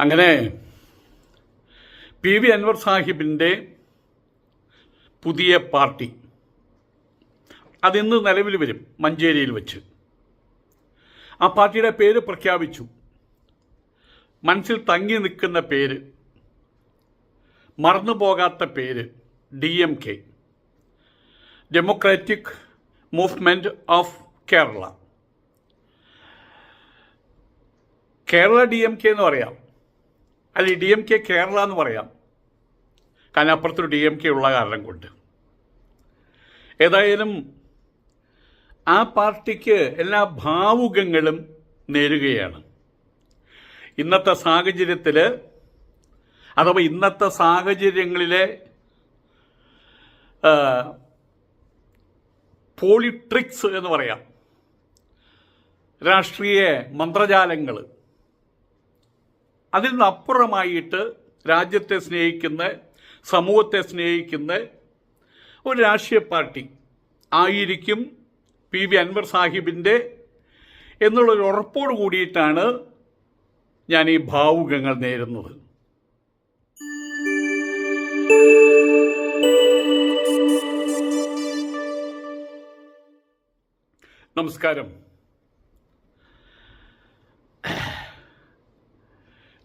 അങ്ങനെ P V Anwar സാഹിബിൻ്റെ പുതിയ പാർട്ടി അതിന്ന് നിലവിൽ വരും മഞ്ചേരിയിൽ വെച്ച്. ആ പാർട്ടിയുടെ പേര് പ്രഖ്യാപിച്ചു. മനസ്സിൽ തങ്ങി നിൽക്കുന്ന പേര്, മറന്നുപോകാത്ത പേര് DMK, democratic movement of Kerala. Kerala DMK എന്ന് പറയാം, അല്ലെങ്കിൽ DMK കേരള എന്ന് പറയാം, കാരണം അപ്പുറത്തൊരു DMK ഉള്ള കാരണം കൊണ്ട്. ഏതായാലും ആ പാർട്ടിക്ക് എല്ലാ ഭാവുകങ്ങളും നേരുകയാണ്. ഇന്നത്തെ സാഹചര്യത്തിൽ, അഥവാ ഇന്നത്തെ സാഹചര്യങ്ങളിലെ പോളിട്രിക്സ് എന്ന് പറയാം, രാഷ്ട്രീയ മന്ത്രജാലങ്ങൾ, അതിൽ നിന്നപ്പുറമായിട്ട് രാജ്യത്തെ സ്നേഹിക്കുന്ന, സമൂഹത്തെ സ്നേഹിക്കുന്ന ഒരു രാഷ്ട്രീയ പാർട്ടി ആയിരിക്കും പി വി അൻവർ സാഹിബിൻ്റെ എന്നുള്ളൊരു ഉറപ്പോട് കൂടിയിട്ടാണ് ഞാൻ ഈ ഭാവുകങ്ങൾ നേരുന്നത്. നമസ്കാരം.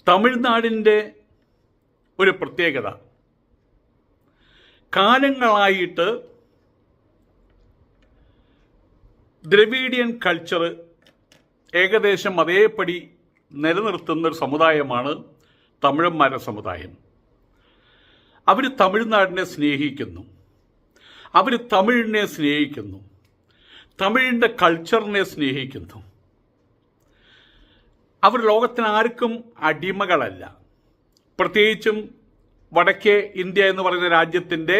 തമിഴ്നാടിൻ്റെ ഒരു പ്രത്യേകത, കാലങ്ങളായിട്ട് ദ്രവീഡിയൻ കൾച്ചർ ഏകദേശം അതേപടി നിലനിർത്തുന്നൊരു സമുദായമാണ് തമിഴന്മാരുടെ സമുദായം. അവർ തമിഴ്നാടിനെ സ്നേഹിക്കുന്നു, അവർ തമിഴിനെ സ്നേഹിക്കുന്നു, തമിഴിൻ്റെ കൾച്ചറിനെ സ്നേഹിക്കുന്നു. അവർ ലോകത്തിന് ആർക്കും അടിമകളല്ല. പ്രത്യേകിച്ചും വടക്കേ ഇന്ത്യ എന്ന് പറയുന്ന രാജ്യത്തിൻ്റെ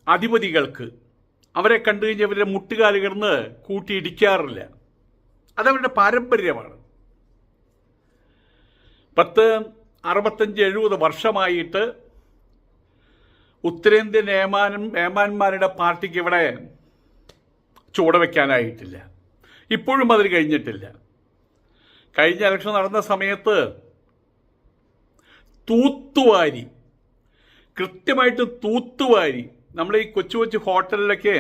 അധിപതികൾക്ക് അവരെ കണ്ടു കഴിഞ്ഞാൽ അവരുടെ മുട്ടുകാല് കിടന്ന് കൂട്ടിയിടിക്കാറില്ല. അതവരുടെ പാരമ്പര്യമാണ്. 65-70 വർഷമായിട്ട് ഉത്തരേന്ത്യൻ ഏമാന്മാരുടെ പാർട്ടിക്ക് ഇവിടെ ചുവടുവെക്കാനായിട്ടില്ല. ഇപ്പോഴും അതിന് കഴിഞ്ഞിട്ടില്ല. കഴിഞ്ഞ ഇലക്ഷൻ നടന്ന സമയത്ത് തൂത്തുവാരി, കൃത്യമായിട്ട് തൂത്തുവാരി, നമ്മൾ ഈ കൊച്ചു കൊച്ചു ഹോട്ടലിലൊക്കെ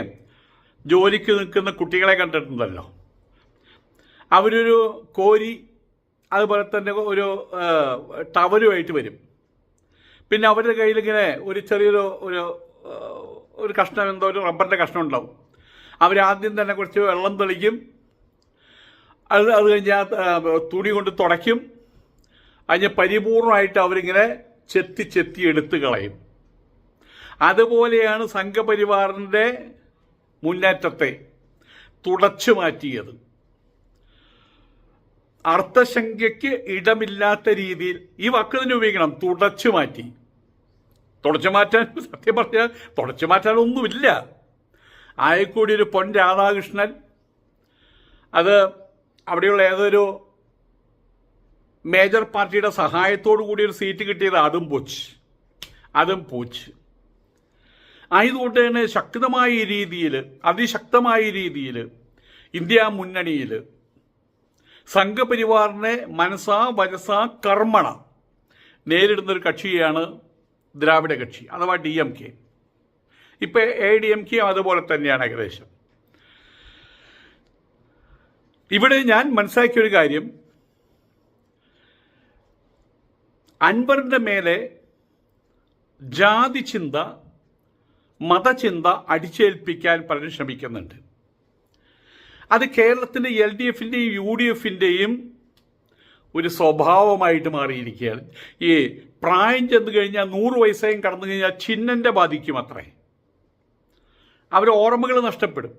ജോലിക്ക് നിൽക്കുന്ന കുട്ടികളെ കണ്ടിട്ടുണ്ടല്ലോ, അവരൊരു കോരി അതുപോലെ തന്നെ ഒരു ടവലുമായിട്ട് വരും. പിന്നെ അവരുടെ കയ്യിലിങ്ങനെ ഒരു ചെറിയൊരു ഒരു കഷ്ണം, എന്തോ ഒരു റബ്ബറിൻ്റെ കഷ്ണം ഉണ്ടാവും. അവരാദ്യം തന്നെ കുറച്ച് വെള്ളം തെളിക്കും, അത് കഴിഞ്ഞാൽ തുണി കൊണ്ട് തുടയ്ക്കും. അതിന് പരിപൂർണമായിട്ട് അവരിങ്ങനെ ചെത്തി എടുത്ത് കളയും. അതുപോലെയാണ് സംഘപരിവാറിൻ്റെ മുന്നേറ്റത്തെ തുടച്ചു മാറ്റിയത്. അർത്ഥശങ്കയ്ക്ക് ഇടമില്ലാത്ത രീതിയിൽ ഈ വാക്ക് തന്നെ ഉപയോഗിക്കണം, തുടച്ചു മാറ്റി. തുടച്ചു മാറ്റാൻ, സത്യം പറഞ്ഞാൽ തുടച്ചു മാറ്റാനൊന്നുമില്ല. ആയക്കൂടി ഒരു പൊൻ രാധാകൃഷ്ണൻ, അത് അവിടെയുള്ള ഏതൊരു മേജർ പാർട്ടിയുടെ സഹായത്തോടു കൂടി ഒരു സീറ്റ് കിട്ടിയത്, അതും പൂച്ച്. ആയതുകൊണ്ട് തന്നെ ശക്തമായ രീതിയിൽ, അതിശക്തമായ രീതിയിൽ ഇന്ത്യ മുന്നണിയിൽ സംഘപരിവാറിനെ മനസാ വരസാ കർമ്മണ നേരിടുന്നൊരു കക്ഷിയാണ് ദ്രാവിഡ കക്ഷി അഥവാ DMK. ഇപ്പം ADMK അതുപോലെ തന്നെയാണ് ഏകദേശം. ഇവിടെ ഞാൻ മനസ്സിലാക്കിയൊരു കാര്യം, അൻവറിൻ്റെ മേലെ ജാതി ചിന്ത, മതചിന്ത അടിച്ചേൽപ്പിക്കാൻ പലരും ശ്രമിക്കുന്നുണ്ട്. അത് കേരളത്തിൻ്റെ LDFൻ്റെയും UDFൻ്റെയും ഒരു സ്വഭാവമായിട്ട് മാറിയിരിക്കുകയാണ്. ഈ പ്രായം ചെന്ന് കഴിഞ്ഞാൽ 100 വയസ്സായും കടന്നു കഴിഞ്ഞാൽ ചിഹ്നൻ്റെ ബാധിക്കും അത്രേ. അവർ ഓർമ്മകൾ നഷ്ടപ്പെടും.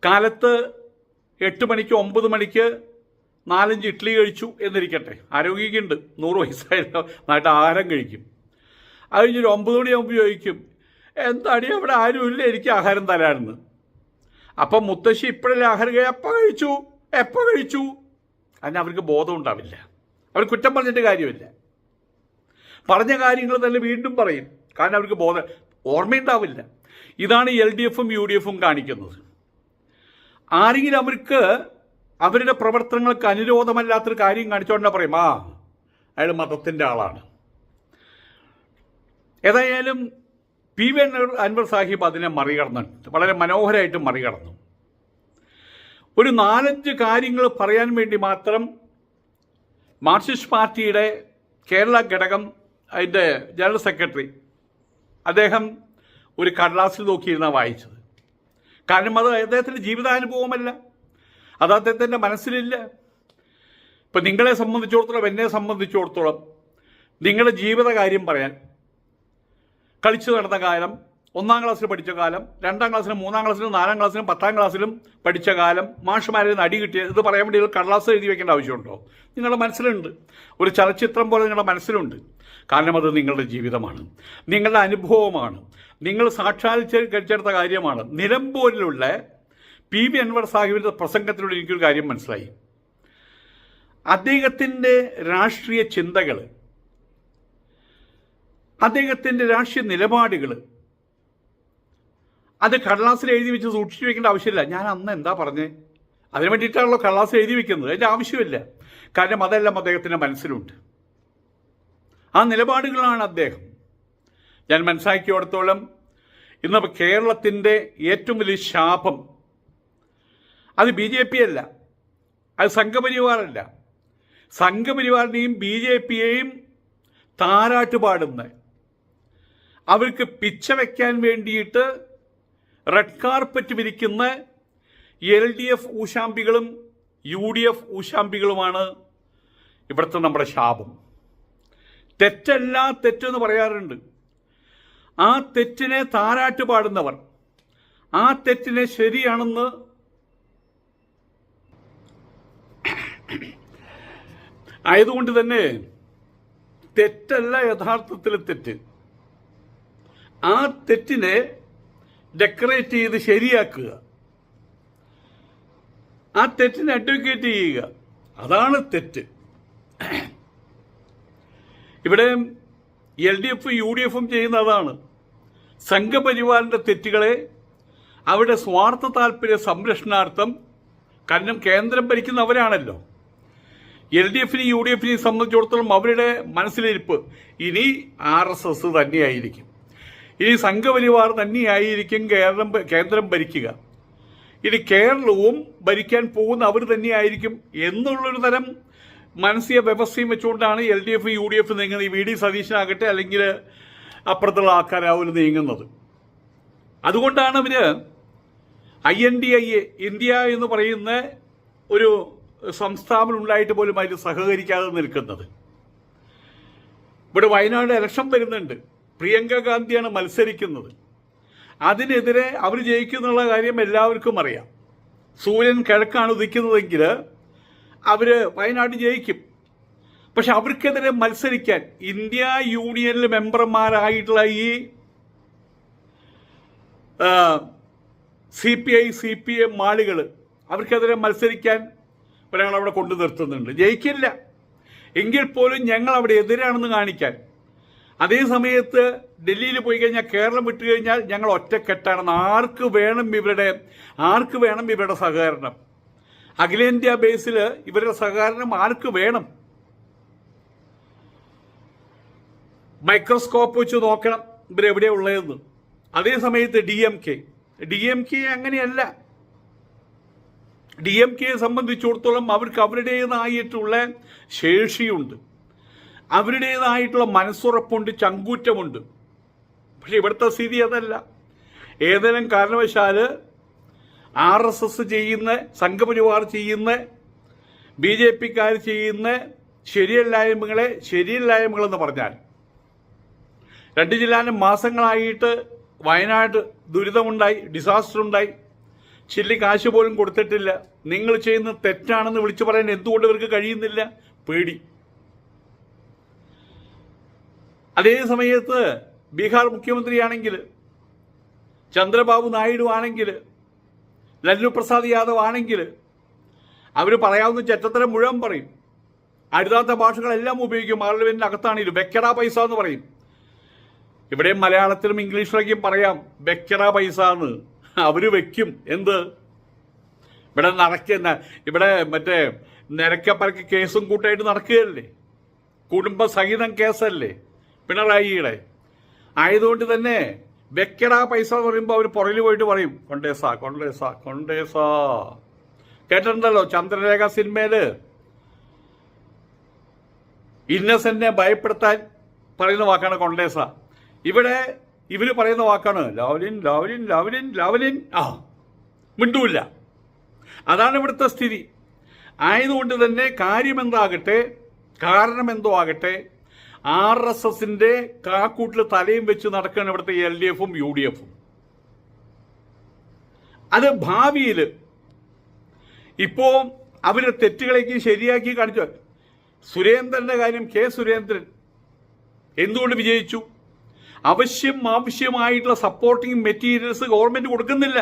കാലത്ത് 8 മണിക്ക് 9 മണിക്ക് 4-5 ഇഡ്ഡലി കഴിച്ചു എന്നിരിക്കട്ടെ, ആരോഗ്യമുണ്ട്, 100 വയസ്സായാലും നന്നായിട്ട് ആഹാരം കഴിക്കും. അത് കഴിഞ്ഞൊരു 9 മണിയാകുമ്പോൾ ചോദിക്കും, എന്താടി അവിടെ ആരുമില്ല എനിക്ക് ആഹാരം തരാമെന്ന്. അപ്പം മുത്തശ്ശി ഇപ്പോഴല്ലേ ആഹാരം എപ്പോൾ കഴിച്ചു അതിന് അവർക്ക് ബോധം ഉണ്ടാവില്ല. അവർ കുറ്റം പറഞ്ഞിട്ട് കാര്യമില്ല. പറഞ്ഞ കാര്യങ്ങൾ തന്നെ വീണ്ടും പറയും, കാരണം അവർക്ക് ഓർമ്മയുണ്ടാവില്ല. ഇതാണ് LDFും UDFും കാണിക്കുന്നത്. ആരെങ്കിലും അവർക്ക് അവരുടെ പ്രവർത്തനങ്ങൾക്ക് അനുരോധമല്ലാത്തൊരു കാര്യം കാണിച്ചുകൊണ്ടാ പറയും അയാൾ മതത്തിൻ്റെ ആളാണ്. ഏതായാലും PV അൻവർ സാഹിബ് അതിനെ മറികടന്നിട്ടുണ്ട്, വളരെ മനോഹരമായിട്ട് മറികടന്നു. ഒരു 4-5 കാര്യങ്ങൾ പറയാൻ വേണ്ടി മാത്രം മാർക്സിസ്റ്റ് പാർട്ടിയുടെ കേരള ഘടകം അതിൻ്റെ ജനറൽ സെക്രട്ടറി അദ്ദേഹം ഒരു കടലാസിൽ നോക്കിയിരുന്ന വായിച്ചത്. കാരണം അത് അദ്ദേഹത്തിൻ്റെ ജീവിതാനുഭവമല്ല, അത് അദ്ദേഹത്തിൻ്റെ മനസ്സിലില്ല. ഇപ്പം നിങ്ങളെ സംബന്ധിച്ചിടത്തോളം, എന്നെ സംബന്ധിച്ചിടത്തോളം നിങ്ങളുടെ ജീവിത കാര്യം പറയാൻ കളിച്ചു നടന്ന കാലം, 1-ാം ക്ലാസ്സിൽ പഠിച്ച കാലം, 2-ാം ക്ലാസ്സിലും 3-ാം ക്ലാസ്സിലും 4-ാം ക്ലാസ്സിലും 10-ാം ക്ലാസ്സിലും പഠിച്ച കാലം, മാഷുമാരിൽ നിന്ന് അടി കിട്ടിയ ഇത് പറയാൻ വേണ്ടി കടലാസ് എഴുതി വെക്കേണ്ട ആവശ്യമുണ്ടോ? നിങ്ങളുടെ മനസ്സിലുണ്ട്, ഒരു ചലച്ചിത്രം പോലെ നിങ്ങളുടെ മനസ്സിലുണ്ട്. കാരണം അത് നിങ്ങളുടെ ജീവിതമാണ്, നിങ്ങളുടെ അനുഭവമാണ്, നിങ്ങൾ സാക്ഷാത്കരിച്ചെടുത്ത കാര്യമാണ്. നിലമ്പൂരിലുള്ള PV അൻവർ സാഹിബിൻ്റെ പ്രസംഗത്തിലൂടെ എനിക്കൊരു കാര്യം മനസ്സിലായി. അദ്ദേഹത്തിൻ്റെ രാഷ്ട്രീയ ചിന്തകൾ, അദ്ദേഹത്തിൻ്റെ രാഷ്ട്രീയ നിലപാടുകൾ അത് കടലാസിൽ എഴുതി വെച്ച് സൂക്ഷിച്ചു വെക്കേണ്ട ആവശ്യമില്ല. ഞാൻ അന്ന് എന്താ പറഞ്ഞത്, അതിന് വേണ്ടിയിട്ടാണല്ലോ കടലാസിൽ എഴുതി വെക്കുന്നത്. അതിൻ്റെ ആവശ്യമില്ല. കാരണം അതെല്ലാം അദ്ദേഹത്തിൻ്റെ മനസ്സിലുണ്ട്. ആ നിലപാടുകളാണ് അദ്ദേഹം. ഞാൻ മനസ്സിലാക്കിയിടത്തോളം ഇന്ന് കേരളത്തിൻ്റെ ഏറ്റവും വലിയ ശാപം അത് BJP അല്ല, അത് സംഘപരിവാറല്ല. സംഘപരിവാറിനെയും BJPയെയും താരാട്ട് പാടുന്ന, അവർക്ക് പിച്ച വയ്ക്കാൻ വേണ്ടിയിട്ട് റെഡ് കാർപ്പറ്റ് വിരിക്കുന്ന LDF ഊശാമ്പികളും UDF ഊശാമ്പികളുമാണ് ഇവിടുത്തെ നമ്മുടെ ശാപം. തെറ്റല്ല തെറ്റെന്ന് പറയാറുണ്ട്. ആ തെറ്റിനെ താരാട്ട് പാടുന്നവർ, ആ തെറ്റിനെ ശരിയാണെന്ന് ആയതുകൊണ്ട് തന്നെ തെറ്റല്ല യഥാർത്ഥത്തിൽ തെറ്റ്. ആ തെറ്റിനെ ഡെക്കറേറ്റ് ചെയ്ത് ശരിയാക്കുക, ആ തെറ്റിനെ അഡ്വക്കേറ്റ് ചെയ്യുക, അതാണ് തെറ്റ്. ഇവിടെ LDF UDF ചെയ്യുന്ന അതാണ്. സംഘപരിവാറിൻ്റെ തെറ്റുകളെ അവരുടെ സ്വാർത്ഥ താല്പര്യ സംരക്ഷണാർത്ഥം, കാരണം കേന്ദ്രം ഭരിക്കുന്നവരാണല്ലോ. LDFനെയും UDFനെയും സംബന്ധിച്ചിടത്തോളം അവരുടെ മനസ്സിലിരിപ്പ് ഇനി RSS തന്നെയായിരിക്കും, ഇനി സംഘപരിവാർ തന്നെയായിരിക്കും കേന്ദ്രം ഭരിക്കുക, ഇനി കേരളവും ഭരിക്കാൻ പോകുന്ന അവർ തന്നെയായിരിക്കും എന്നുള്ളൊരു തരം മാനസിക വ്യവസ്ഥയും വെച്ചുകൊണ്ടാണ് LDF UDF നീങ്ങുന്നത്. VD സതീശനാകട്ടെ അല്ലെങ്കിൽ അപ്പുറത്തുള്ള ആൾക്കാരാവും നീങ്ങുന്നത്. അതുകൊണ്ടാണ് അവർ INDIA ഇന്ത്യ എന്ന് പറയുന്ന ഒരു സംസ്ഥാപനം ഉണ്ടായിട്ട് പോലും അതിൽ സഹകരിക്കാതെ നിൽക്കുന്നത്. ഇവിടെ വയനാട് ഇലക്ഷൻ വരുന്നുണ്ട്, പ്രിയങ്ക ഗാന്ധിയാണ് മത്സരിക്കുന്നത്. അതിനെതിരെ അവർ ജയിക്കുന്നുള്ള കാര്യം എല്ലാവർക്കും അറിയാം. സൂര്യൻ കിഴക്കാണ് ഉദിക്കുന്നതെങ്കിൽ അവർ വയനാട് ജയിക്കും. പക്ഷെ അവർക്കെതിരെ മത്സരിക്കാൻ ഇന്ത്യ യൂണിയനിൽ മെമ്പർമാരായിട്ടുള്ള ഈ CPI CPM ആളുകൾ അവർക്കെതിരെ മത്സരിക്കാൻ ഒരാളവിടെ കൊണ്ടു നിർത്തുന്നുണ്ട്. ജയിക്കില്ല എങ്കിൽ പോലും ഞങ്ങൾ അവിടെ എതിരാണെന്ന് കാണിക്കാൻ. അതേ സമയത്ത് ഡൽഹിയിൽ പോയി കഴിഞ്ഞാൽ, കേരളം വിട്ടു കഴിഞ്ഞാൽ ഞങ്ങൾ ഒറ്റക്കെട്ടാണെന്ന്. ആർക്ക് വേണം ഇവരുടെ സഹകരണം? അഖിലേന്ത്യാ ബേസിൽ ഇവരുടെ സഹകരണം ആർക്ക് വേണം? മൈക്രോസ്കോപ്പ് വെച്ച് നോക്കണം ഇവരെവിടെയാ ഉള്ളതെന്ന്. അതേ സമയത്ത് DMK അങ്ങനെയല്ല. DMKയെ സംബന്ധിച്ചിടത്തോളം അവർക്ക് അവരുടേതായിട്ടുള്ള ശേഷിയുണ്ട്, അവരുടേതായിട്ടുള്ള മനസ്സുറപ്പുണ്ട്, ചങ്കൂറ്റമുണ്ട്. പക്ഷെ ഇവിടുത്തെ സ്ഥിതി അതല്ല. ഏതെങ്കിലും കാരണവശാൽ RSS ചെയ്യുന്ന, സംഘപരിവാർ ചെയ്യുന്ന, BJPക്കാർ ചെയ്യുന്ന ശരിയല്ലായ്മകളെന്ന് പറഞ്ഞാൽ, 2 ജില്ലാനും മാസങ്ങളായിട്ട് വയനാട് ദുരിതമുണ്ടായി, ഡിസാസ്റ്റർ ഉണ്ടായി, ചില്ലി കാശ് പോലും കൊടുത്തിട്ടില്ല. നിങ്ങൾ ചെയ്യുന്ന തെറ്റാണെന്ന് വിളിച്ചു പറയാൻ എന്തുകൊണ്ട് ഇവർക്ക് കഴിയുന്നില്ല? പേടി. അതേ സമയത്ത് ബീഹാർ മുഖ്യമന്ത്രിയാണെങ്കിൽ, ചന്ദ്രബാബു നായിഡു ആണെങ്കിൽ, ലല്ലു പ്രസാദ് യാദവ് ആണെങ്കിൽ അവർ പറയാവുന്ന ചെറ്റത്തരം മുഴുവൻ പറയും. അരുതാത്ത ഭാഷകളെല്ലാം ഉപയോഗിക്കും. പാർലമെന്റിന് അകത്താണെങ്കിലും വെക്കടാ പൈസ എന്ന് പറയും. ഇവിടെ മലയാളത്തിലും ഇംഗ്ലീഷിലേക്കും പറയാം വെക്കടാ പൈസ എന്ന്. അവർ വെക്കും. എന്ത്? ഇവിടെ മറ്റേ നിരക്കപ്പരക്ക് കേസും കൂട്ടായിട്ട് നടക്കുകയല്ലേ, കുടുംബസഹിതം കേസല്ലേ പിണറായിയുടെ. ആയതുകൊണ്ട് തന്നെ വെക്കടാ പൈസ എന്ന് പറയുമ്പോൾ അവർ പുറകിൽ പോയിട്ട് പറയും കൊണ്ടേസാ കൊണ്ടേസാ കൊണ്ടേസാ. കേട്ടിട്ടുണ്ടല്ലോ ചന്ദ്രരേഖ സിനിമയില് ഇന്നസെന്റിനെ ഭയപ്പെടുത്താൻ പറയുന്ന വാക്കാണ് കൊണ്ടേസ. ഇവിടെ ഇവര് പറയുന്ന വാക്കാണ് ലാവ്ലിൻ ലാവ്ലിൻ ലാവ്ലിൻ ലാവ്ലിൻ. മിണ്ടൂല്ല. അതാണ് ഇവിടുത്തെ സ്ഥിതി. ആയതുകൊണ്ട് തന്നെ കാര്യമെന്താകട്ടെ, കാരണം എന്തോ ആകട്ടെ, RSSന്റെ കാക്കൂട്ടിൽ തലയും വെച്ച് നടക്കുകയാണ് ഇവിടുത്തെ LDFും UDFും. അത് ഭാവിയിൽ ഇപ്പോ അവരുടെ തെറ്റുകളേക്ക് ശരിയാക്കി കാണിച്ചു. സുരേന്ദ്രന്റെ കാര്യം, K സുരേന്ദ്രൻ എന്തുകൊണ്ട് വിജയിച്ചു? ആവശ്യമായിട്ടുള്ള സപ്പോർട്ടിംഗ് മെറ്റീരിയൽസ് ഗവൺമെന്റ് കൊടുക്കുന്നില്ല,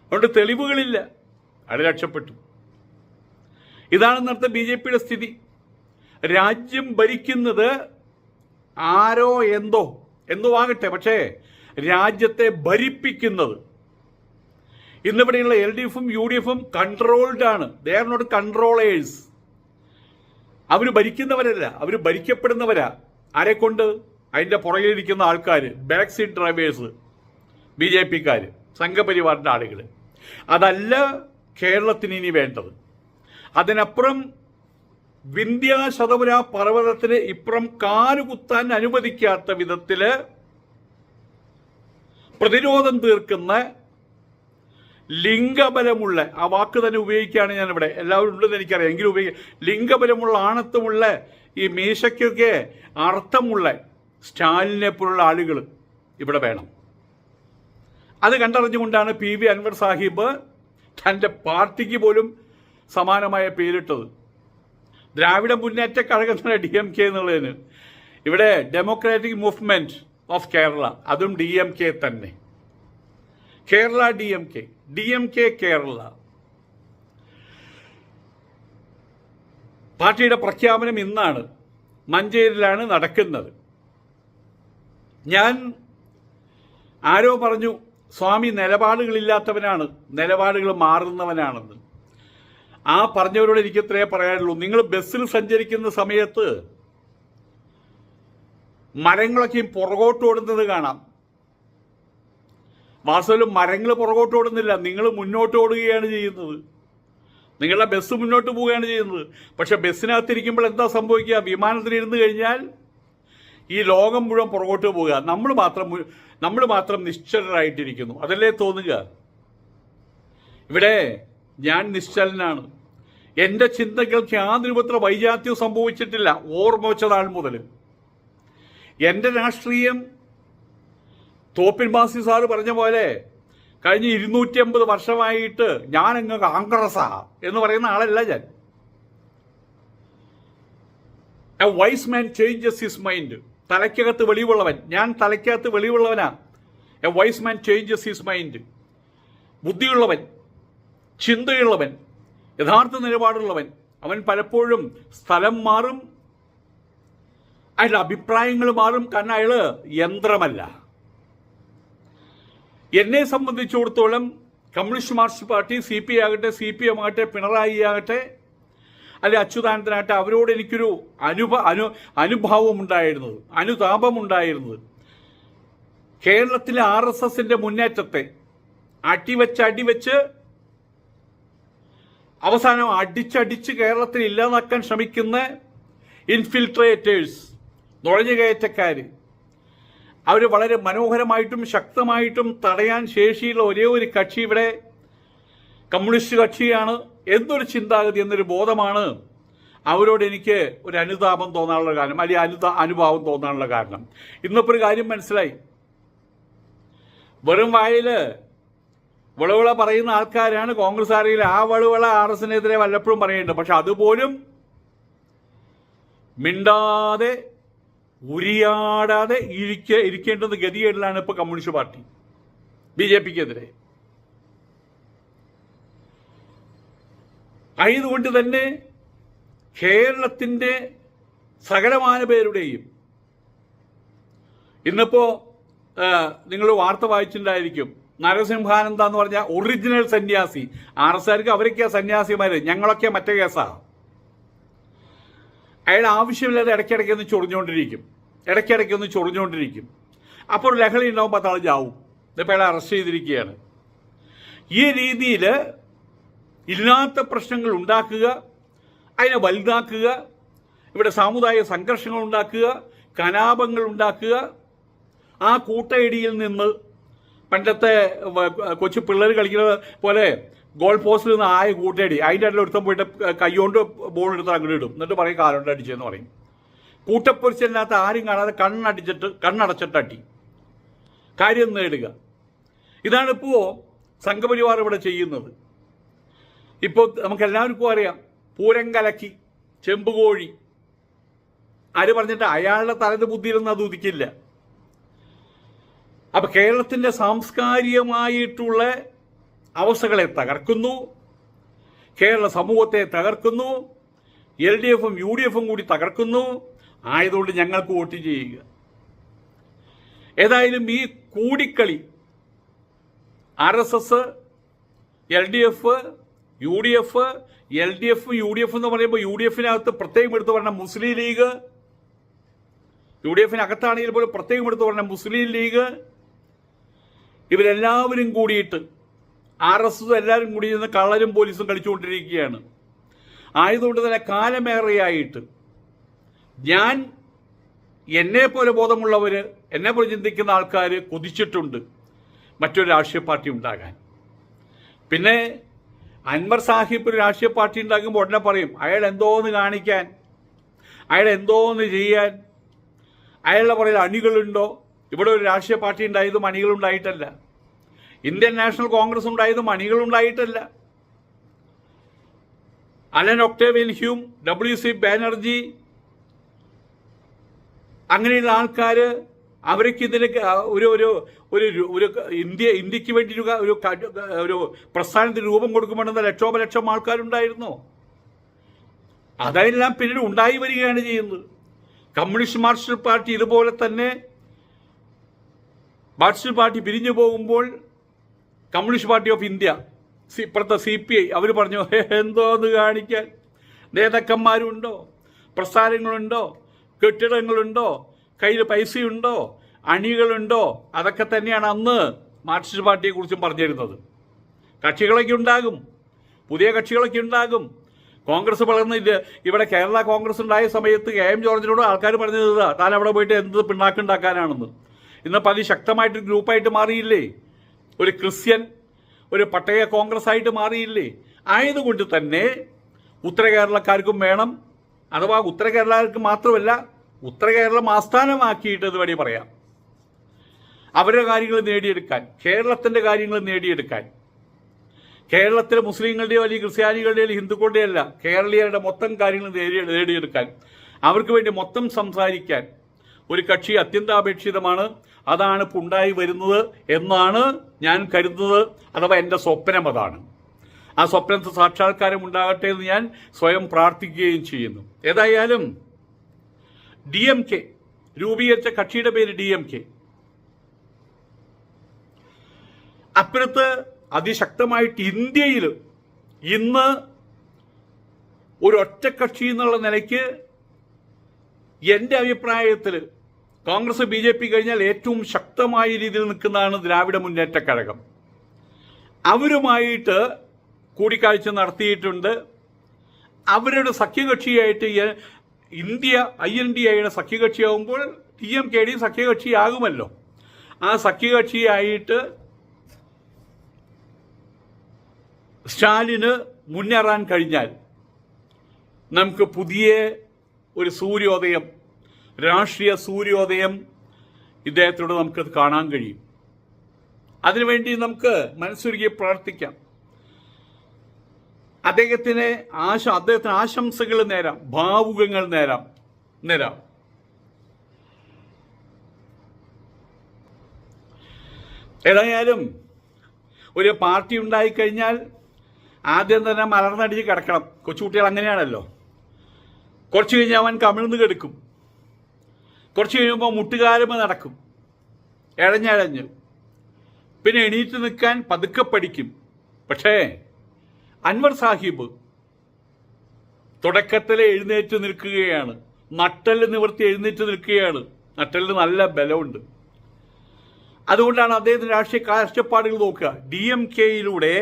അതുകൊണ്ട് തെളിവുകളില്ല, അത് രക്ഷപ്പെട്ടു. ഇതാണ് ഇന്നത്തെ BJPയുടെ സ്ഥിതി. രാജ്യം ഭരിക്കുന്നത് ആരോ എന്തോ ആകട്ടെ, പക്ഷേ രാജ്യത്തെ ഭരിപ്പിക്കുന്നത് ഇന്നിവിടെയുള്ള LDFും UDFും കൺട്രോൾഡ് ആണ്. They are not controllers. അവർ ഭരിക്കുന്നവരല്ല, അവർ ഭരിക്കപ്പെടുന്നവരാ. ആരെക്കൊണ്ട്? അതിന്റെ പുറകിലിരിക്കുന്ന ആൾക്കാർ, ബാക്ക് സീറ്റ് ഡ്രൈവേഴ്സ്, BJPക്കാർ, സംഘപരിവാറിന്റെ ആളുകൾ. അതല്ല കേരളത്തിന് ഇനി വേണ്ടത്. അതിനപ്പുറം വിന്ധ്യാശതപുര പർവ്വതത്തിന് ഇപ്പുറം കാലുകുത്താൻ അനുവദിക്കാത്ത വിധത്തില് പ്രതിരോധം തീർക്കുന്ന ലിംഗബലമുള്ള, ആ വാക്ക് തന്നെ ഉപയോഗിക്കുകയാണ് ഞാനിവിടെ, എല്ലാവരും ഉണ്ടെന്ന് എനിക്കറിയാം, എങ്കിലും ലിംഗബലമുള്ള, ആണത്വമുള്ള, ഈ മീശയ്ക്കൊക്കെ അർത്ഥമുള്ള സ്റ്റാലിനെ പോലുള്ള ആളുകൾ ഇവിടെ വേണം. അത് കണ്ടറിഞ്ഞുകൊണ്ടാണ് PV അൻവർ സാഹിബ് തൻ്റെ പാർട്ടിക്ക് പോലും സമാനമായ പേരിട്ടത്. ദ്രാവിഡ മുന്നേറ്റ കഴകം DMK എന്നുള്ളതിന്. ഇവിടെ ഡെമോക്രാറ്റിക് മൂവ്മെന്റ് ഓഫ് കേരള, അതും DMK തന്നെ. കേരള DMK കേരള. പാർട്ടിയുടെ പ്രഖ്യാപനം ഇന്നാണ്, മഞ്ചേരിയിലാണ് നടക്കുന്നത്. ആരോ പറഞ്ഞു സ്വാമി നിലപാടുകളില്ലാത്തവനാണ്, നിലപാടുകൾ മാറുന്നവനാണെന്ന്. ആ പറഞ്ഞവരോട് എനിക്ക് ഇത്രേ പറയാനുള്ളൂ. നിങ്ങൾ ബസ്സിൽ സഞ്ചരിക്കുന്ന സമയത്ത് മരങ്ങളൊക്കെയും പുറകോട്ട് ഓടുന്നത് കാണാം. വാസ്തവത്തിൽ മരങ്ങൾ പുറകോട്ട് ഓടുന്നില്ല, നിങ്ങൾ മുന്നോട്ട് ഓടുകയാണ് ചെയ്യുന്നത്. നിങ്ങളുടെ ബസ് മുന്നോട്ട് പോവുകയാണ് ചെയ്യുന്നത്. പക്ഷെ ബസ്സിനകത്തിരിക്കുമ്പോൾ എന്താ സംഭവിക്കുക? വിമാനത്തിൽ ഇരുന്ന് കഴിഞ്ഞാൽ ഈ ലോകം മുഴുവൻ പുറകോട്ട് പോവുക, നമ്മൾ മാത്രം നിശ്ചലരായിട്ടിരിക്കുന്നു. അതല്ലേ തോന്നുക? ഇവിടെ ഞാൻ നിശ്ചലനാണ്. എൻ്റെ ചിന്തകൾക്ക് യാതൊരു വിധ വൈജാത്യവും സംഭവിച്ചിട്ടില്ല ഓർമ്മ വെച്ച നാൾ മുതൽ. എൻ്റെ രാഷ്ട്രീയം തോപ്പിൻ ബാസി സാറ് പറഞ്ഞ പോലെ കഴിഞ്ഞ 250 വർഷമായിട്ട് ഞാനങ്ങ് കോൺഗ്രസാ എന്ന് പറയുന്ന ആളല്ല ഞാൻ. A wise man changes his mind. തലയ്ക്കകത്ത് വെളിവുള്ളവൻ, ഞാൻ തലയ്ക്കകത്ത് വെളിവുള്ളവനാ. A wise man changes his mind. ബുദ്ധിയുള്ളവൻ, ചിന്തയുള്ളവൻ, യഥാർത്ഥ നിലപാടുള്ളവൻ, അവൻ പലപ്പോഴും സ്ഥലം മാറും, അയാളുടെ അഭിപ്രായങ്ങൾ മാറും. കാരണം അയാള് യന്ത്രമല്ല. എന്നെ സംബന്ധിച്ചിടത്തോളം കമ്മ്യൂണിസ്റ്റ് മാർക്സിസ്റ്റ് പാർട്ടി, CPI ആകട്ടെ, CPM ആകട്ടെ, പിണറായി ആകട്ടെ, അല്ലെ അച്യുതാനന്ദനാകട്ടെ, അവരോട് എനിക്കൊരു അനുഭാവമുണ്ടായിരുന്നത്, അനുതാപമുണ്ടായിരുന്നത് കേരളത്തിലെ RSSന്റെ മുന്നേറ്റത്തെ അടിവെച്ച് അവസാനം അടിച്ചടിച്ച് കേരളത്തിൽ ഇല്ലാതാക്കാൻ ശ്രമിക്കുന്ന ഇൻഫിൽട്രേറ്റേഴ്സ്, നുഴഞ്ഞുകയറ്റക്കാര്, അവർ വളരെ മനോഹരമായിട്ടും ശക്തമായിട്ടും തടയാൻ ശേഷിയുള്ള ഒരേ ഒരു കക്ഷി ഇവിടെ കമ്മ്യൂണിസ്റ്റ് കക്ഷിയാണ് എന്നൊരു ചിന്താഗതി, എന്നൊരു ബോധമാണ് അവരോട് എനിക്ക് ഒരു അനുതാപം തോന്നാനുള്ള കാരണം, അല്ലെങ്കിൽ അനുഭാവം തോന്നാനുള്ള കാരണം. ഇന്നിപ്പോൾ ഒരു കാര്യം മനസ്സിലായി. വെറും വായില് വിളവിള പറയുന്ന ആൾക്കാരാണ് കോൺഗ്രസ് ആരെങ്കിലും ആ വിളവിള RSSനെതിരെ വല്ലപ്പോഴും പറയുന്നുണ്ട്. പക്ഷെ അതുപോലും മിണ്ടാതെ ഉരിയാടാതെ ഇരിക്കേണ്ടുന്ന ഗതികേടിലാണ് ഇപ്പൊ കമ്മ്യൂണിസ്റ്റ് പാർട്ടി BJPക്കെതിരെ. ആയതുകൊണ്ട് തന്നെ കേരളത്തിന്റെ സകലമാന പേരുടെയും, ഇന്നിപ്പോ നിങ്ങൾ വാർത്ത വായിച്ചിട്ടുണ്ടായിരിക്കും, നരസിംഹാനന്ദ എന്ന് പറഞ്ഞ ഒറിജിനൽ സന്യാസി. RSകാർക്ക് അവരൊക്കെയാ സന്യാസിമാര്, ഞങ്ങളൊക്കെ മറ്റേ കേസാ. അയാൾ ആവശ്യമില്ലാതെ ഇടയ്ക്കിടയ്ക്കൊന്ന് ചൊറിഞ്ഞുകൊണ്ടിരിക്കും. അപ്പോൾ ലഹളി ഉണ്ടാവും, 10 ആൾ ചാവും. ഇതിപ്പോൾ അയാളെ അറസ്റ്റ് ചെയ്തിരിക്കുകയാണ്. ഈ രീതിയിൽ ഇല്ലാത്ത പ്രശ്നങ്ങൾ ഉണ്ടാക്കുക, അതിനെ വലുതാക്കുക, ഇവിടെ സാമുദായിക സംഘർഷങ്ങൾ ഉണ്ടാക്കുക, കലാപങ്ങൾ ഉണ്ടാക്കുക. ആ കൂട്ടയിടിയിൽ നിന്ന് പണ്ടത്തെ കൊച്ചു പിള്ളേർ കളിക്കുന്ന പോലെ ഗോൾ പോസ്റ്റിൽ നിന്ന് ആയ കൂട്ടയടി, അതിൻ്റെ ഇടയിൽ ഒരുത്തം പോയിട്ട് കൈകൊണ്ട് ബോൾ എടുത്ത് അങ്ങോട്ട് ഇടും, എന്നിട്ട് പറയും കാലുകൊണ്ട് അടിച്ചെന്ന് പറയും. കൂട്ടപ്പൊരിച്ചല്ലാത്ത ആരും കാണാതെ കണ്ണടച്ചിട്ട് അടി, കാര്യം നേടുക. ഇതാണിപ്പോൾ സംഘപരിവാർ ഇവിടെ ചെയ്യുന്നത്. ഇപ്പോൾ നമുക്കെല്ലാവർക്കും അറിയാം, പൂരം കലക്കി ചെമ്പുകോഴി ആര് പറഞ്ഞിട്ട് അയാളുടെ തലത് ബുദ്ധിയിലൊന്നും അത് ഉദിക്കില്ല. അപ്പൊ കേരളത്തിന്റെ സാംസ്കാരികമായിട്ടുള്ള അവസ്ഥകളെ തകർക്കുന്നു, കേരള സമൂഹത്തെ തകർക്കുന്നു, LDFും UDFും കൂടി തകർക്കുന്നു. ആയതുകൊണ്ട് ഞങ്ങൾക്ക് വോട്ട് ചെയ്യുക. ഏതായാലും ഈ കൂടിക്കളി RSS, LDF, UDF, LDF, UDF എന്ന് പറയുമ്പോൾ UDFിനകത്ത് പ്രത്യേകം എടുത്തു പറഞ്ഞ മുസ്ലിം ലീഗ്, UDFിനകത്താണെങ്കിൽ പോലും പ്രത്യേകം എടുത്തു പറഞ്ഞ മുസ്ലിം ലീഗ്, ഇവരെല്ലാവരും കൂടിയിട്ട് RSS എല്ലാവരും കൂടി നിന്ന് കള്ളരും പോലീസും കളിച്ചുകൊണ്ടിരിക്കുകയാണ്. ആയതുകൊണ്ട് തന്നെ കാലമേറെയായിട്ട് ഞാൻ, എന്നെപ്പോലെ ബോധമുള്ളവർ, എന്നെപ്പോലെ ചിന്തിക്കുന്ന ആൾക്കാർ കൊതിച്ചിട്ടുണ്ട് മറ്റൊരു രാഷ്ട്രീയ പാർട്ടി ഉണ്ടാകാൻ. പിന്നെ അൻവർ സാഹിബ് ഒരു രാഷ്ട്രീയ പാർട്ടി ഉണ്ടാക്കുമ്പോൾ ഉടനെ പറയും അയാൾ എന്തോന്ന് കാണിക്കാൻ, അയാൾ എന്തോന്ന് ചെയ്യാൻ, അയാളുടെ പുറകിൽ അണികളുണ്ടോ. ഇവിടെ ഒരു രാഷ്ട്രീയ പാർട്ടി ഉണ്ടായതും അണികളുണ്ടായിട്ടല്ല, ഇന്ത്യൻ നാഷണൽ കോൺഗ്രസ് ഉണ്ടായതും അണികളുണ്ടായിട്ടല്ല. Allan Octavian Hume, WC Banerjee, അങ്ങനെയുള്ള ആൾക്കാർ, അവർക്ക് ഇതിന് ഒരു ഒരു ഒരു ഇന്ത്യക്ക് വേണ്ടി ഒരു പ്രസ്ഥാനത്തിന് രൂപം കൊടുക്കുമെന്ന ലക്ഷോപലക്ഷം ആൾക്കാരുണ്ടായിരുന്നു. അതെല്ലാം പിന്നീട് ഉണ്ടായി വരികയാണ് ചെയ്യുന്നത്. കമ്മ്യൂണിസ്റ്റ് മാർക്സിസ്റ്റ് പാർട്ടി ഇതുപോലെ തന്നെ മാർക്സിസ്റ്റ് പാർട്ടി പിരിഞ്ഞു പോകുമ്പോൾ കമ്മ്യൂണിസ്റ്റ് പാർട്ടി ഓഫ് ഇന്ത്യ, ഇപ്പുറത്തെ CPI, അവർ പറഞ്ഞു എന്തോന്ന് കാണിക്കാൻ, നേതാക്കന്മാരുണ്ടോ, പ്രസ്ഥാനങ്ങളുണ്ടോ, കെട്ടിടങ്ങളുണ്ടോ, കയ്യിൽ പൈസയുണ്ടോ, അണികളുണ്ടോ. അതൊക്കെ തന്നെയാണ് അന്ന് മാർക്സിസ്റ്റ് പാർട്ടിയെ കുറിച്ചും പറഞ്ഞിരുന്നത്. കക്ഷികളൊക്കെ ഉണ്ടാകും, പുതിയ കക്ഷികളൊക്കെ ഉണ്ടാകും. കോൺഗ്രസ് വളർന്നില്ല. ഇവിടെ കേരള കോൺഗ്രസ് ഉണ്ടായ സമയത്ത് KM ജോർജിനോട് ആൾക്കാർ പറഞ്ഞത് താൻ അവിടെ പോയിട്ട് എന്ത് പിണ്ണാക്കുണ്ടാക്കാനാണെന്ന്. ഇന്നിപ്പോൾ അതിശക്തമായിട്ട് ഗ്രൂപ്പായിട്ട് മാറിയില്ലേ, ഒരു ക്രിസ്ത്യൻ, ഒരു പട്ടയ കോൺഗ്രസ് ആയിട്ട് മാറിയില്ലേ. ആയതുകൊണ്ട് തന്നെ ഉത്തര കേരളക്കാർക്കും വേണം, അഥവാ ഉത്തര കേരളക്കാർക്ക് മാത്രമല്ല, ഉത്തര കേരളം ആസ്ഥാനമാക്കിയിട്ട് ഇത് വഴി പറയാം, അവരുടെ കാര്യങ്ങൾ നേടിയെടുക്കാൻ, കേരളത്തിൻ്റെ കാര്യങ്ങൾ നേടിയെടുക്കാൻ, കേരളത്തിലെ മുസ്ലിങ്ങളുടെയോ അല്ലെങ്കിൽ ക്രിസ്ത്യാനികളുടെയോ അല്ലെങ്കിൽ ഹിന്ദുക്കളുടെയോ അല്ല, കേരളീയരുടെ മൊത്തം കാര്യങ്ങൾ നേടിയെടുക്കാൻ, അവർക്ക് വേണ്ടി മൊത്തം സംസാരിക്കാൻ ഒരു കക്ഷി അത്യന്താപേക്ഷിതമാണ്. അതാണ് ഇപ്പോൾ ഉണ്ടായി വരുന്നത് എന്നാണ് ഞാൻ കരുതുന്നത്, അഥവാ എൻ്റെ സ്വപ്നം അതാണ്. ആ സ്വപ്നത്തിൽ സാക്ഷാത്കാരം ഉണ്ടാകട്ടെ എന്ന് ഞാൻ സ്വയം പ്രാർത്ഥിക്കുകയും ചെയ്യുന്നു. ഏതായാലും DMK രൂപീകരിച്ച കക്ഷിയുടെ പേര് DMK. അപ്പുറത്ത് അതിശക്തമായിട്ട് ഇന്ത്യയിൽ ഇന്ന് ഒരു ഒറ്റക്കക്ഷി എന്നുള്ള നിലയ്ക്ക് എൻ്റെ അഭിപ്രായത്തിൽ കോൺഗ്രസ് BJP കഴിഞ്ഞാൽ ഏറ്റവും ശക്തമായ രീതിയിൽ നിൽക്കുന്നതാണ് ദ്രാവിഡ മുന്നേറ്റ കഴകം. അവരുമായിട്ട് കൂടിക്കാഴ്ച നടത്തിയിട്ടുണ്ട്. അവരുടെ സഖ്യകക്ഷിയായിട്ട് INDIയുടെ സഖ്യകക്ഷിയാകുമ്പോൾ TMKD സഖ്യകക്ഷിയാകുമല്ലോ. ആ സഖ്യകക്ഷിയായിട്ട് സ്റ്റാലിന് മുന്നേറാൻ കഴിഞ്ഞാൽ നമുക്ക് പുതിയ ഒരു സൂര്യോദയം, രാഷ്ട്രീയ സൂര്യോദയം ഇദ്ദേഹത്തോട് നമുക്കത് കാണാൻ കഴിയും. അതിനുവേണ്ടി നമുക്ക് മനസ്സൊരുക്കി പ്രാർത്ഥിക്കാം. അദ്ദേഹത്തിന് ആശംസകൾ നേരാം, ഭാവുകങ്ങൾ നേരാം. ഏതായാലും ഒരു പാർട്ടി ഉണ്ടായിക്കഴിഞ്ഞാൽ ആദ്യം തന്നെ മലർന്നടിച്ച് കിടക്കണം. കൊച്ചുകുട്ടികൾ അങ്ങനെയാണല്ലോ. കുറച്ച് കഴിഞ്ഞാൽ അവൻ കമിഴ്ന്ന് കിടക്കും, കുറച്ച് കഴിയുമ്പോൾ മുട്ടുകാലുമ നടക്കും, ഇഴഞ്ഞ് പിന്നെ എണീറ്റ് നിൽക്കാൻ പതുക്കെ പഠിക്കും. പക്ഷേ അൻവർ സാഹിബ് തുടക്കത്തിലെ എഴുന്നേറ്റ് നിൽക്കുകയാണ്. നട്ടെല്ല് നിവർത്തി എഴുന്നേറ്റ് നിൽക്കുകയാണ്. നട്ടെല്ലിന് നല്ല ബലമുണ്ട്. അതുകൊണ്ടാണ് അദ്ദേഹത്തിന് രാഷ്ട്രീയ കാഴ്ചപ്പാടുകൾ നോക്കുക. DMK-യിലൂടെ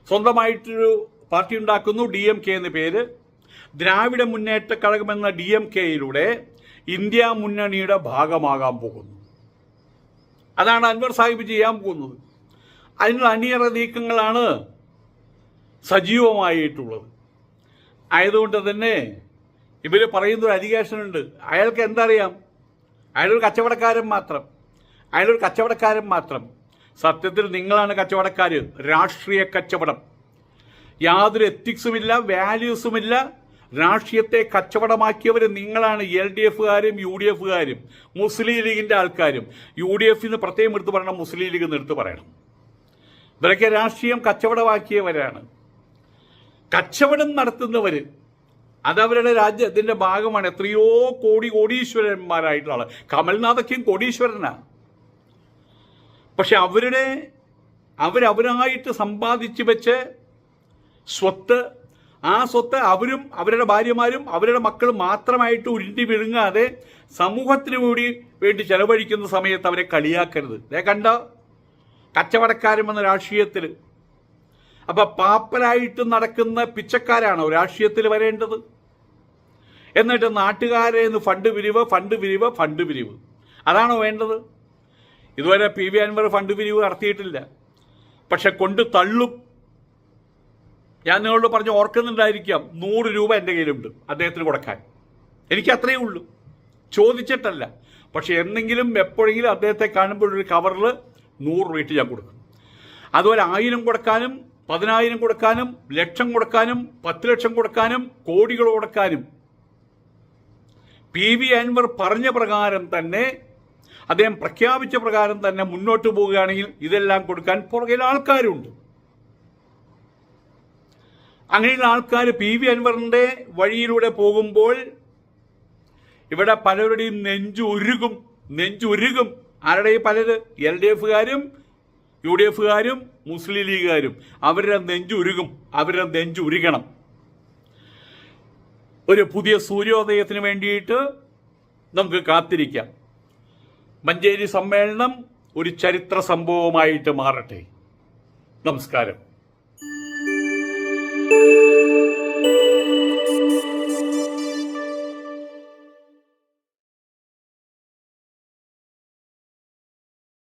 സ്വന്തമായിട്ടൊരു പാർട്ടി ഉണ്ടാക്കുന്നു, DMK എന്ന പേര്. ദ്രാവിഡ മുന്നേറ്റ കഴകം എന്ന DMK-യിലൂടെ ഇന്ത്യ മുന്നണിയുടെ ഭാഗമാകാൻ പോകുന്നു. അതാണ് അൻവർ സാഹിബ് ചെയ്യാൻ പോകുന്നത്. അതിനുള്ള അണിയറ നീക്കങ്ങളാണ് സജീവമായിട്ടുള്ളത്. ആയതുകൊണ്ട് തന്നെ ഇവർ പറയുന്നൊരു അലിഗേഷനുണ്ട്. അയാൾക്ക് എന്തറിയാം? അയാളൊരു കച്ചവടക്കാരൻ മാത്രം. സത്യത്തിൽ നിങ്ങളാണ് കച്ചവടക്കാർ. രാഷ്ട്രീയ കച്ചവടം. യാതൊരു എത്തിക്സുമില്ല, വാല്യൂസുമില്ല. രാഷ്ട്രീയത്തെ കച്ചവടമാക്കിയവർ നിങ്ങളാണ്. LDF-കാരും UDF-കാരും മുസ്ലിം ലീഗിൻ്റെ ആൾക്കാരും. UDF-ന്ന് പ്രത്യേകം എടുത്ത് പറയണം, മുസ്ലിം ലീഗ് എന്ന് എടുത്ത് പറയണം. ഇവരൊക്കെ രാഷ്ട്രീയം കച്ചവടമാക്കിയവരാണ്. കച്ചവടം നടത്തുന്നവർ അതവരുടെ രാജ്യത്തിൻ്റെ ഭാഗമാണ്. എത്രയോ കോടീശ്വരന്മാരായിട്ടുള്ള ആൾ. കമൽനാഥൊക്കെയും കോടീശ്വരനാണ്. പക്ഷെ അവരായിട്ട് സമ്പാദിച്ചു വെച്ച് സ്വത്ത്, ആ സ്വത്ത് അവരും അവരുടെ ഭാര്യമാരും അവരുടെ മക്കളും മാത്രമായിട്ട് ഉരുണ്ടി വിഴുങ്ങാതെ സമൂഹത്തിന് വേണ്ടി ചെലവഴിക്കുന്ന സമയത്ത് അവരെ കളിയാക്കരുത്. കണ്ട കച്ചവടക്കാരും എന്ന രാഷ്ട്രീയത്തിൽ. അപ്പം പാപ്പരായിട്ട് നടക്കുന്ന പിച്ചക്കാരാണോ രാഷ്ട്രീയത്തിൽ വരേണ്ടത്? എന്നിട്ട് നാട്ടുകാരെ ഫണ്ട് പിരിവ് അതാണോ വേണ്ടത്? ഇതുവരെ PV അൻവർ ഫണ്ട് പിരിവ് നടത്തിയിട്ടില്ല. പക്ഷെ കൊണ്ട് തള്ളും. ഞാൻ നിങ്ങളോട് പറഞ്ഞ് ഓർക്കുന്നുണ്ടായിരിക്കാം, 100 രൂപ എൻ്റെ കയ്യിലുണ്ട് അദ്ദേഹത്തിന് കൊടുക്കാൻ. എനിക്ക് അത്രയേ ഉള്ളൂ, ചോദിച്ചിട്ടല്ല. പക്ഷെ എന്നെങ്കിലും എപ്പോഴെങ്കിലും അദ്ദേഹത്തെ കാണുമ്പോൾ ഒരു കവറിൽ 100 രൂപ ഞാൻ കൊടുക്കും. അതുപോലെ 1000 കൊടുക്കാനും 10,000 കൊടുക്കാനും ലക്ഷം കൊടുക്കാനും 10 ലക്ഷം കൊടുക്കാനും കോടികൾ കൊടുക്കാനും PV അൻവർ പറഞ്ഞ പ്രകാരം തന്നെ, അദ്ദേഹം പ്രഖ്യാപിച്ച പ്രകാരം തന്നെ മുന്നോട്ട് പോവുകയാണെങ്കിൽ ഇതെല്ലാം കൊടുക്കാൻ പുറകിൽ ആൾക്കാരുണ്ട്. അങ്ങനെയുള്ള ആൾക്കാർ PV അൻവറിൻ്റെ വഴിയിലൂടെ പോകുമ്പോൾ ഇവിടെ പലരുടെയും നെഞ്ചുരുകും. ആരുടെയും പലര് LDF-കാരും UDF-കാരും മുസ്ലിം ലീഗുകാരും അവരുടെ നെഞ്ചുരുകണം. ഒരു പുതിയ സൂര്യോദയത്തിന് വേണ്ടിയിട്ട് നമുക്ക് കാത്തിരിക്കാം. മഞ്ചേരി സമ്മേളനം ഒരു ചരിത്ര സംഭവമായിട്ട് മാറട്ടെ. നമസ്കാരം.